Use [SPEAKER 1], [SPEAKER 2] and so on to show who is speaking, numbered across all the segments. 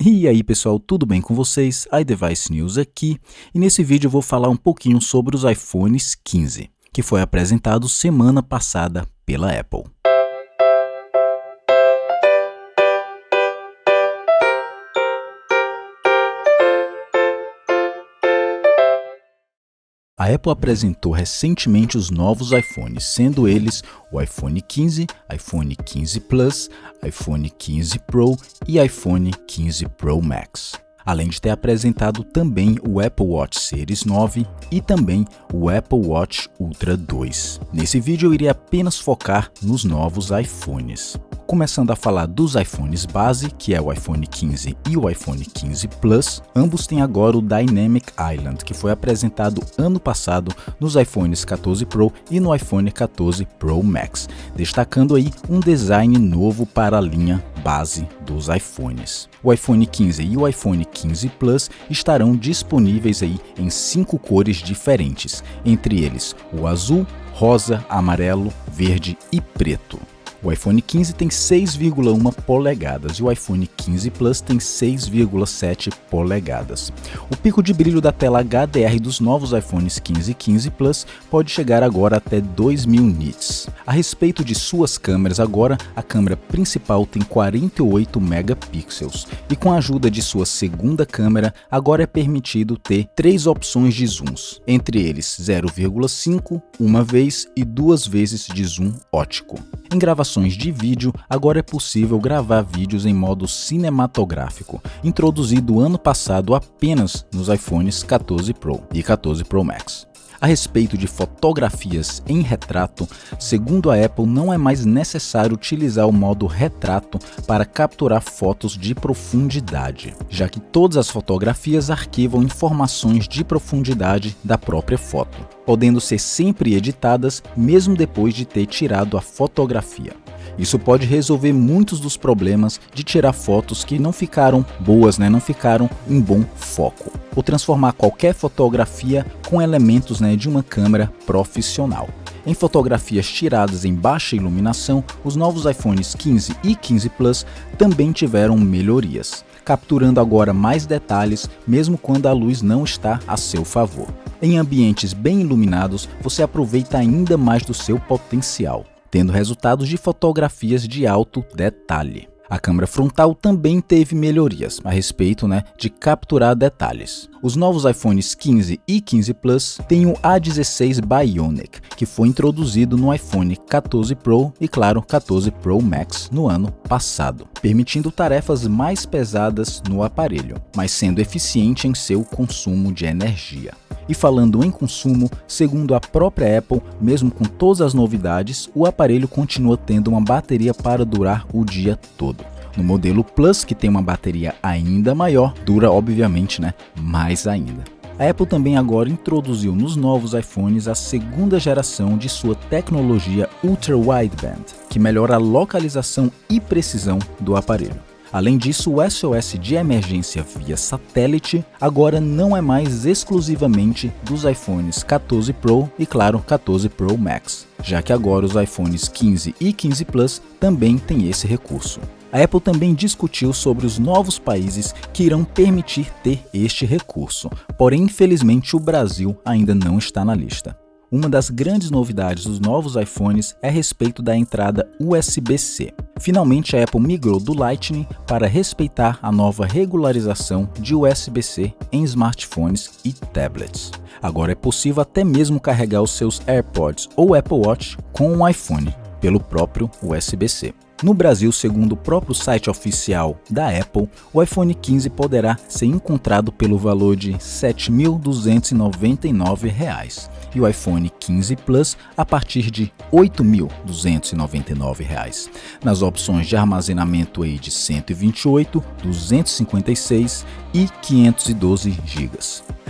[SPEAKER 1] E aí pessoal, tudo bem com vocês? iDevice News aqui, e nesse vídeo eu vou falar um pouquinho sobre os iPhones 15, que foi apresentado semana passada pela Apple. A Apple apresentou recentemente os novos iPhones, sendo eles o iPhone 15, iPhone 15 Plus, iPhone 15 Pro e iPhone 15 Pro Max. Além de ter apresentado também o Apple Watch Series 9 e também o Apple Watch Ultra 2. Nesse vídeo eu irei apenas focar nos novos iPhones. Começando a falar dos iPhones base, que é o iPhone 15 e o iPhone 15 Plus, ambos têm agora o Dynamic Island, que foi apresentado ano passado nos iPhones 14 Pro e no iPhone 14 Pro Max, destacando aí um design novo para a linha base dos iPhones. O iPhone 15 e o iPhone 15 Plus estarão disponíveis aí em 5 cores diferentes, entre eles o azul, rosa, amarelo, verde e preto. O iPhone 15 tem 6,1 polegadas e o iPhone 15 Plus tem 6,7 polegadas. O pico de brilho da tela HDR dos novos iPhones 15 e 15 Plus pode chegar agora até 2000 nits. A respeito de suas câmeras, agora a câmera principal tem 48 megapixels e com a ajuda de sua segunda câmera, agora é permitido ter 3 opções de zooms, entre eles 0,5, uma vez e 2 vezes de zoom óptico. Em gravações de vídeo, agora é possível gravar vídeos em modo cinematográfico, introduzido ano passado apenas nos iPhones 14 Pro e 14 Pro Max. A respeito de fotografias em retrato, segundo a Apple, não é mais necessário utilizar o modo retrato para capturar fotos de profundidade, já que todas as fotografias arquivam informações de profundidade da própria foto, podendo ser sempre editadas mesmo depois de ter tirado a fotografia. Isso pode resolver muitos dos problemas de tirar fotos que não ficaram boas, não ficaram em bom foco, ou transformar qualquer fotografia com elementos de uma câmera profissional. Em fotografias tiradas em baixa iluminação, os novos iPhones 15 e 15 Plus também tiveram melhorias, capturando agora mais detalhes mesmo quando a luz não está a seu favor. Em ambientes bem iluminados, você aproveita ainda mais do seu potencial, tendo resultados de fotografias de alto detalhe. A câmera frontal também teve melhorias a respeito de capturar detalhes. Os novos iPhones 15 e 15 Plus têm o A16 Bionic, que foi introduzido no iPhone 14 Pro e, claro, 14 Pro Max no ano passado, permitindo tarefas mais pesadas no aparelho, mas sendo eficiente em seu consumo de energia. E falando em consumo, segundo a própria Apple, mesmo com todas as novidades, o aparelho continua tendo uma bateria para durar o dia todo. No modelo Plus, que tem uma bateria ainda maior, dura obviamente mais ainda. A Apple também agora introduziu nos novos iPhones a segunda geração de sua tecnologia Ultra Wideband, que melhora a localização e precisão do aparelho. Além disso, o SOS de emergência via satélite agora não é mais exclusivamente dos iPhones 14 Pro e, claro, 14 Pro Max, já que agora os iPhones 15 e 15 Plus também têm esse recurso. A Apple também discutiu sobre os novos países que irão permitir ter este recurso, porém, infelizmente, o Brasil ainda não está na lista. Uma das grandes novidades dos novos iPhones é a respeito da entrada USB-C. Finalmente, a Apple migrou do Lightning para respeitar a nova regularização de USB-C em smartphones e tablets. Agora é possível até mesmo carregar os seus AirPods ou Apple Watch com um iPhone pelo próprio USB-C. No Brasil, segundo o próprio site oficial da Apple, o iPhone 15 poderá ser encontrado pelo valor de R$ 7.299 e o iPhone 15 Plus a partir de R$ 8.299, nas opções de armazenamento de 128, 256 e 512 GB.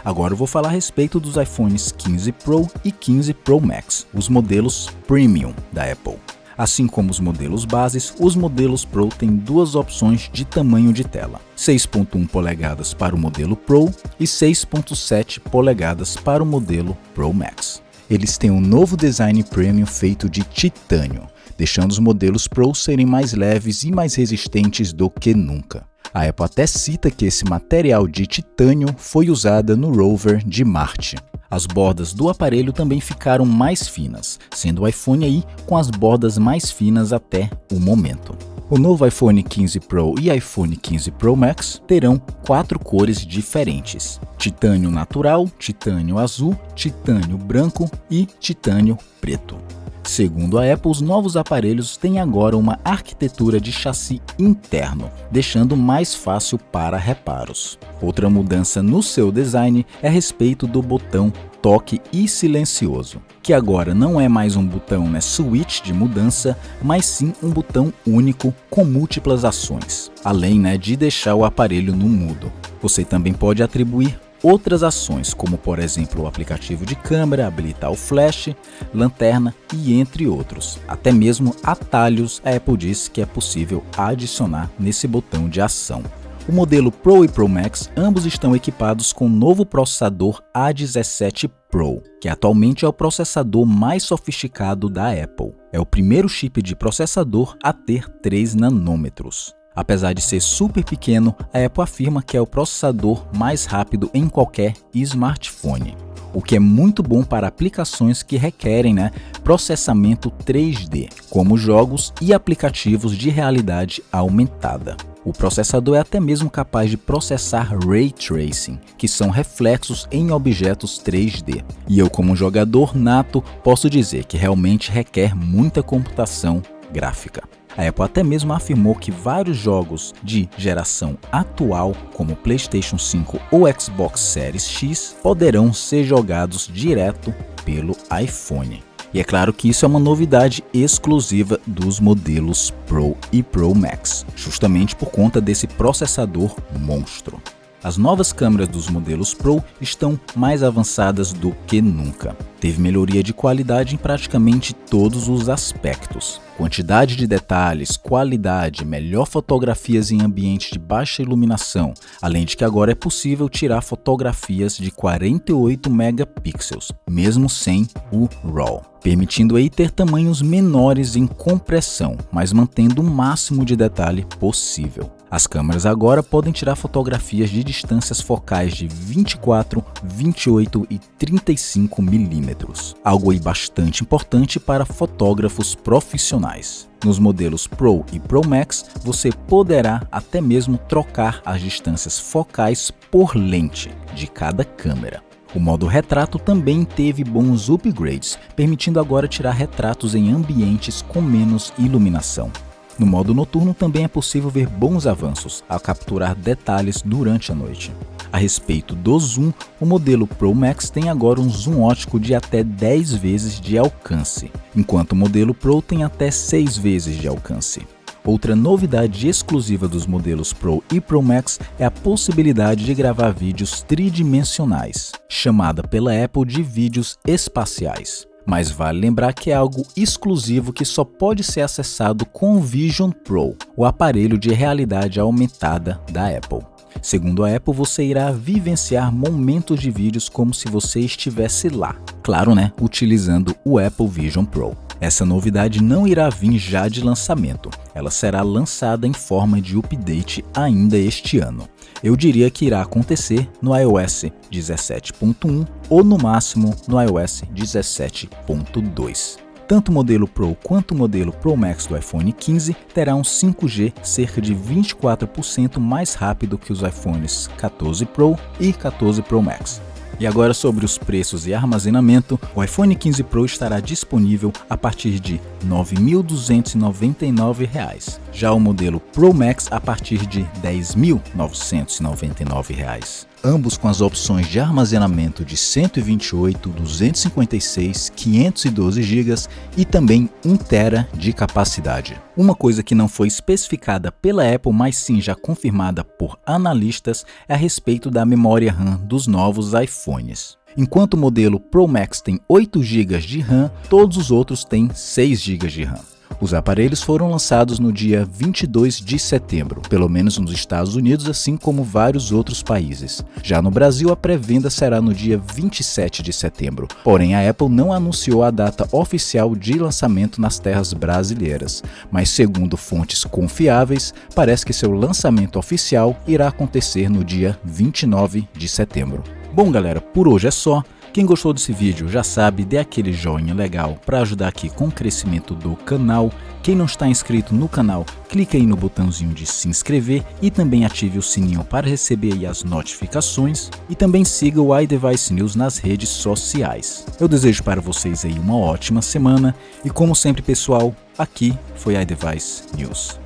[SPEAKER 1] Agora eu vou falar a respeito dos iPhones 15 Pro e 15 Pro Max, os modelos Premium da Apple. Assim como os modelos bases, os modelos Pro têm duas opções de tamanho de tela: 6.1 polegadas para o modelo Pro e 6.7 polegadas para o modelo Pro Max. Eles têm um novo design premium feito de titânio, deixando os modelos Pro serem mais leves e mais resistentes do que nunca. A Apple até cita que esse material de titânio foi usado no rover de Marte. As bordas do aparelho também ficaram mais finas, sendo o iPhone aí com as bordas mais finas até o momento. O novo iPhone 15 Pro e iPhone 15 Pro Max terão 4 cores diferentes: titânio natural, titânio azul, titânio branco e titânio preto. Segundo a Apple, os novos aparelhos têm agora uma arquitetura de chassi interno, deixando mais fácil para reparos. Outra mudança no seu design é a respeito do botão toque e silencioso, que agora não é mais um botão switch de mudança, mas sim um botão único com múltiplas ações, além de deixar o aparelho no mudo. Você também pode atribuir outras ações, como por exemplo o aplicativo de câmera, habilitar o flash, lanterna e entre outros. Até mesmo atalhos a Apple diz que é possível adicionar nesse botão de ação. O modelo Pro e Pro Max ambos estão equipados com o novo processador A17 Pro, que atualmente é o processador mais sofisticado da Apple. É o primeiro chip de processador a ter 3 nanômetros. Apesar de ser super pequeno, a Apple afirma que é o processador mais rápido em qualquer smartphone, o que é muito bom para aplicações que requerem processamento 3D, como jogos e aplicativos de realidade aumentada. O processador é até mesmo capaz de processar Ray Tracing, que são reflexos em objetos 3D. E eu, como jogador nato, posso dizer que realmente requer muita computação gráfica. A Apple até mesmo afirmou que vários jogos de geração atual, como PlayStation 5 ou Xbox Series X, poderão ser jogados direto pelo iPhone. E é claro que isso é uma novidade exclusiva dos modelos Pro e Pro Max, justamente por conta desse processador monstro. As novas câmeras dos modelos Pro estão mais avançadas do que nunca. Teve melhoria de qualidade em praticamente todos os aspectos. Quantidade de detalhes, qualidade, melhor fotografias em ambiente de baixa iluminação, além de que agora é possível tirar fotografias de 48 megapixels, mesmo sem o RAW, permitindo aí ter tamanhos menores em compressão, mas mantendo o máximo de detalhe possível. As câmeras agora podem tirar fotografias de distâncias focais de 24, 28 e 35 milímetros, algo aí bastante importante para fotógrafos profissionais. Nos modelos Pro e Pro Max, você poderá até mesmo trocar as distâncias focais por lente de cada câmera. O modo retrato também teve bons upgrades, permitindo agora tirar retratos em ambientes com menos iluminação. No modo noturno também é possível ver bons avanços ao capturar detalhes durante a noite. A respeito do zoom, o modelo Pro Max tem agora um zoom óptico de até 10 vezes de alcance, enquanto o modelo Pro tem até 6 vezes de alcance. Outra novidade exclusiva dos modelos Pro e Pro Max é a possibilidade de gravar vídeos tridimensionais, chamada pela Apple de vídeos espaciais. Mas vale lembrar que é algo exclusivo que só pode ser acessado com o Vision Pro, o aparelho de realidade aumentada da Apple. Segundo a Apple, você irá vivenciar momentos de vídeos como se você estivesse lá. Claro, utilizando o Apple Vision Pro. Essa novidade não irá vir já de lançamento, ela será lançada em forma de update ainda este ano. Eu diria que irá acontecer no iOS 17.1 ou no máximo no iOS 17.2. Tanto o modelo Pro quanto o modelo Pro Max do iPhone 15 terá um 5G cerca de 24% mais rápido que os iPhones 14 Pro e 14 Pro Max. E agora sobre os preços e armazenamento, o iPhone 15 Pro estará disponível a partir de R$ 9.299, já o modelo Pro Max a partir de R$ 10.999. Ambos com as opções de armazenamento de 128, 256, 512 GB e também 1 TB de capacidade. Uma coisa que não foi especificada pela Apple, mas sim já confirmada por analistas, é a respeito da memória RAM dos novos iPhones. Enquanto o modelo Pro Max tem 8 GB de RAM, todos os outros têm 6 GB de RAM. Os aparelhos foram lançados no dia 22 de setembro, pelo menos nos Estados Unidos, assim como vários outros países. Já no Brasil, a pré-venda será no dia 27 de setembro, porém a Apple não anunciou a data oficial de lançamento nas terras brasileiras, mas segundo fontes confiáveis, parece que seu lançamento oficial irá acontecer no dia 29 de setembro. Bom galera, por hoje é só. Quem gostou desse vídeo já sabe, dê aquele joinha legal para ajudar aqui com o crescimento do canal. Quem não está inscrito no canal, clique aí no botãozinho de se inscrever e também ative o sininho para receber aí as notificações. E também siga o iDevice News nas redes sociais. Eu desejo para vocês aí uma ótima semana e como sempre pessoal, aqui foi iDevice News.